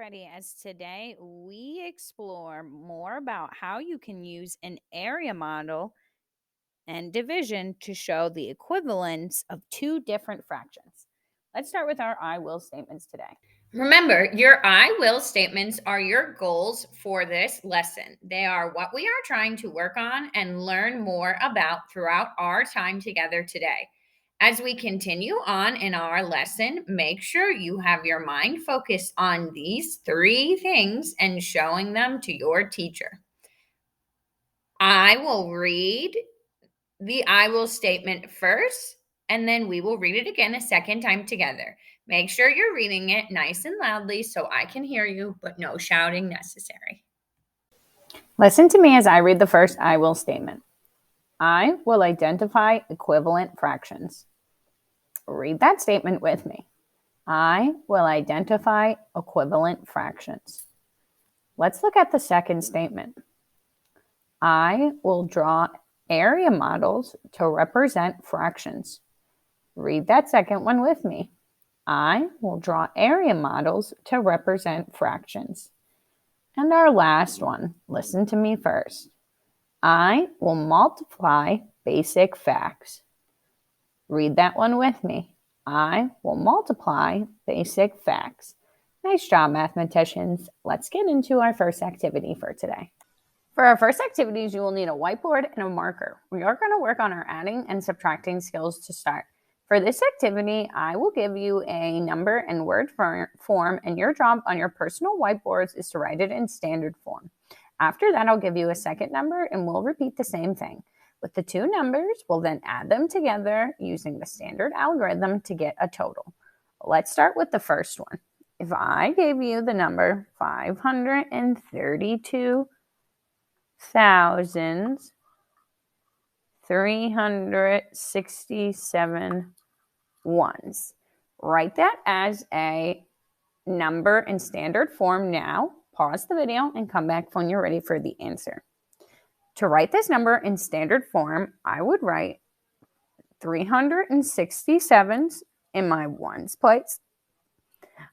ready as today we explore more about how you can use an area model and division to show the equivalence of two different fractions. Let's start with our I will statements today. Remember, your I will statements are your goals for this lesson. They are what we are trying to work on and learn more about throughout our time together today. As we continue on in our lesson, make sure you have your mind focused on these three things and showing them to your teacher. I will read the I will statement first, and then we will read it again a second time together. Make sure you're reading it nice and loudly so I can hear you, but no shouting necessary. Listen to me as I read the first I will statement. I will identify equivalent fractions. Read that statement with me. I will identify equivalent fractions. Let's look at the second statement. I will draw area models to represent fractions. Read that second one with me. I will draw area models to represent fractions. And our last one, listen to me first. I will multiply basic facts. Read that one with me. I will multiply basic facts. Nice job, mathematicians. Let's get into our first activity for today. For our first activities, you will need a whiteboard and a marker. We are going to work on our adding and subtracting skills to start. For this activity, I will give you a number and word form, and your job on your personal whiteboards is to write it in standard form. After that, I'll give you a second number, and we'll repeat the same thing. With the two numbers, we'll then add them together using the standard algorithm to get a total. Let's start with the first one. If I gave you the number 532,367 ones. Write that as a number in standard form now. Pause the video and come back when you're ready for the answer. To write this number in standard form, I would write 367s in my ones place.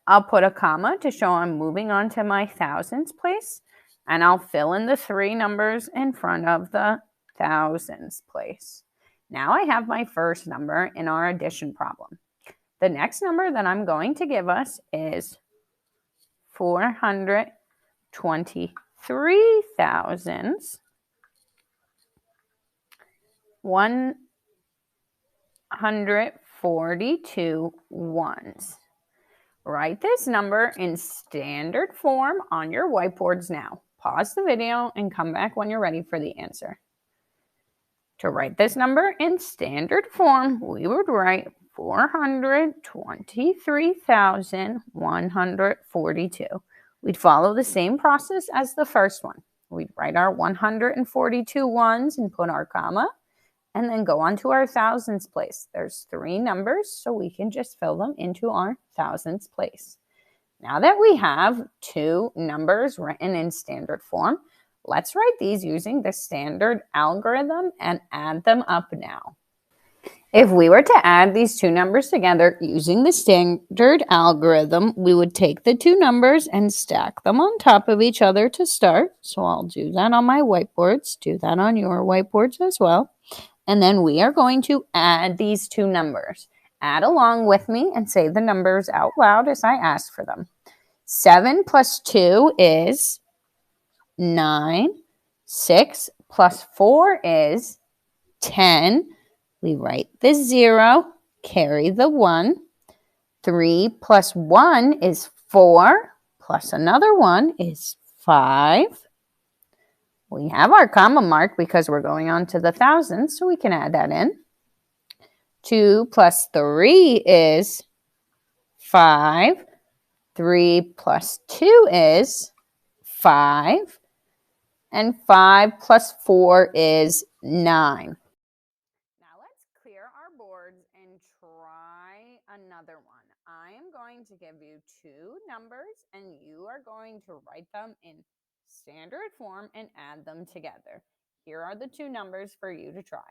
I'll put a comma to show I'm moving on to my thousands place, and I'll fill in the three numbers in front of the thousands place. Now I have my first number in our addition problem. The next number that I'm going to give us is 423,142 ones. Write this number in standard form on your whiteboards now. Pause the video and come back when you're ready for the answer. To write this number in standard form, we would write 423,142. We'd follow the same process as the first one. We'd write our 142 ones and put our comma, and then go on to our thousands place. There's three numbers, so we can just fill them into our thousands place. Now that we have two numbers written in standard form, let's write these using the standard algorithm and add them up now. If we were to add these two numbers together using the standard algorithm, we would take the two numbers and stack them on top of each other to start. So I'll do that on my whiteboards. Do that on your whiteboards as well. And then we are going to add these two numbers. Add along with me and say the numbers out loud as I ask for them. 7 plus 2 is 9. 6 plus 4 is 10. We write the 0, carry the 1. 3 plus 1 is 4, plus another 1 is 5. We have our comma mark because we're going on to the thousands, so we can add that in. 2 plus 3 is 5. 3 plus 2 is 5. And 5 plus 4 is 9. Now let's clear our boards and try another one. I am going to give you two numbers, and you are going to write them in standard form and add them together. Here are the two numbers for you to try.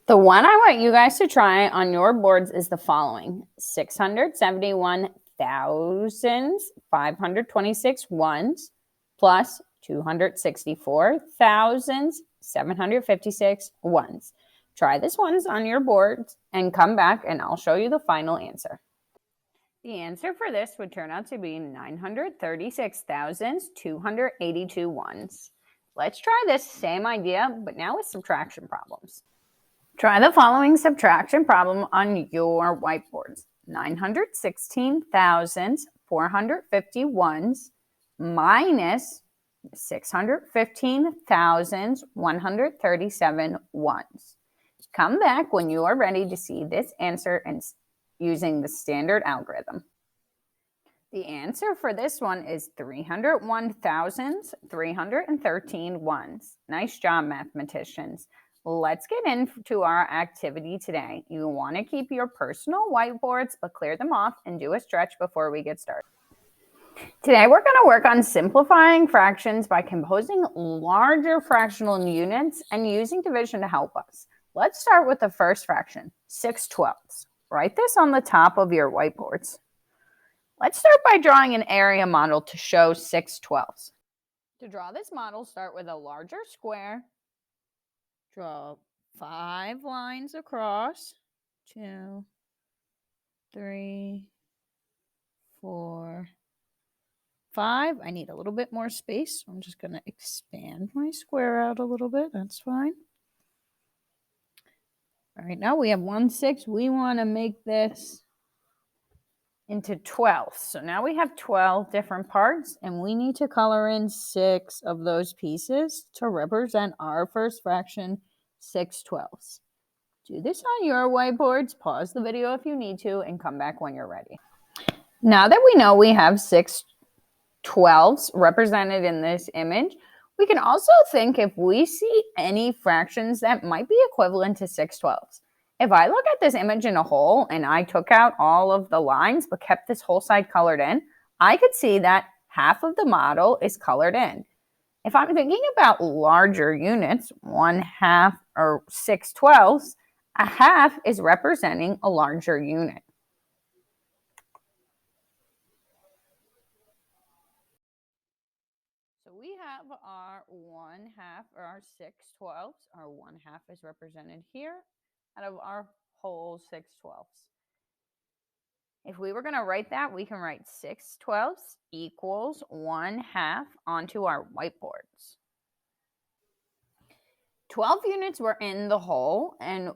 The one I want you guys to try on your boards is the following: 671 thousands, 526 ones, plus 264 thousands, 756 ones. Try this once on your board and come back and I'll show you the final answer. The answer for this would turn out to be 936,282 ones. Let's try this same idea, but now with subtraction problems. Try the following subtraction problem on your whiteboards. 916,451 minus 615,137 ones. Come back when you are ready to see this answer and using the standard algorithm. The answer for this one is 301,313 ones. Nice job, mathematicians. Let's get into our activity today. You want to keep your personal whiteboards, but clear them off and do a stretch before we get started. Today, we're going to work on simplifying fractions by composing larger fractional units and using division to help us. Let's start with the first fraction, 6/12. Write this on the top of your whiteboards. Let's start by drawing an area model to show 6/12. To draw this model, start with a larger square. Draw 5 lines across. 2, 3, 4, 5. I need a little bit more space, so I'm just going to expand my square out a little bit. That's fine. All right, now we have 1, 6. We want to make this into 12. So now we have 12 different parts, and we need to color in 6 of those pieces to represent our first fraction, 6/12. Do this on your whiteboards. Pause the video if you need to, and come back when you're ready. Now that we know we have 6/12 represented in this image, we can also think if we see any fractions that might be equivalent to 6/12. If I look at this image in a whole and I took out all of the lines but kept this whole side colored in, I could see that half of the model is colored in. If I'm thinking about larger units, 1/2 or 6/12, a half is representing a larger unit. So we have our 1/2 or our 6/12. Our 1/2 is represented here out of our whole 6/12. If we were going to write that, we can write 6/12 equals 1/2 onto our whiteboards. 12 units were in the whole, and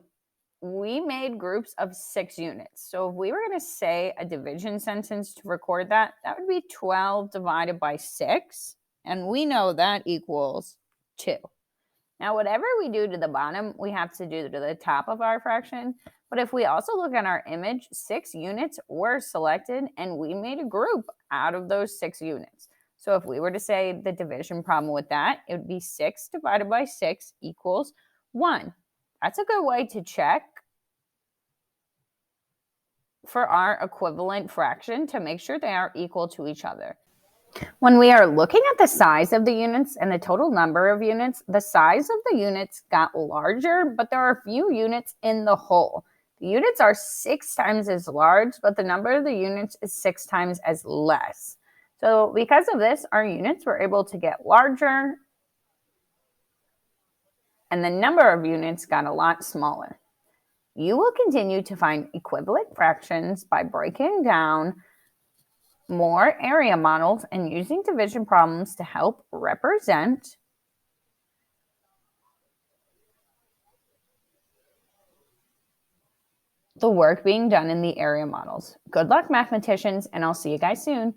we made groups of 6 units. So if we were going to say a division sentence to record that, that would be 12 divided by 6, and we know that equals 2. Now, whatever we do to the bottom, we have to do to the top of our fraction. But if we also look at our image, 6 units were selected, and we made a group out of those 6 units. So if we were to say the division problem with that, it would be 6 divided by 6 equals 1. That's a good way to check for our equivalent fraction to make sure they are equal to each other. When we are looking at the size of the units and the total number of units, the size of the units got larger, but there are a few units in the whole. The units are 6 times as large, but the number of the units is 6 times as less. So because of this, our units were able to get larger, and the number of units got a lot smaller. You will continue to find equivalent fractions by breaking down more area models and using division problems to help represent the work being done in the area models. Good luck, mathematicians, and I'll see you guys soon.